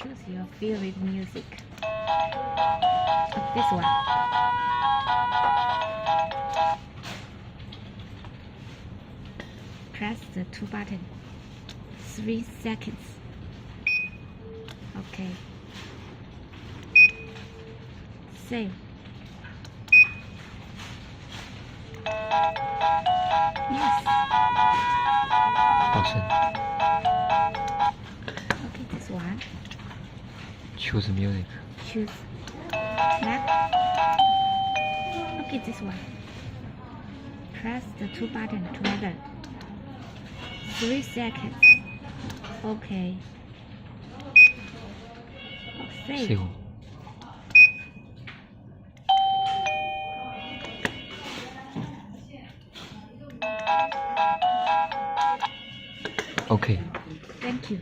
Choose your favorite music. This one. Press the 2 button. 3 seconds. Okay. Save. Yes. Option. Okay, this one. Choose music. Choose. Back. Okay, this one. Press the 2 buttons together. 3 seconds. Okay. Save. Save. Okay. Thank you.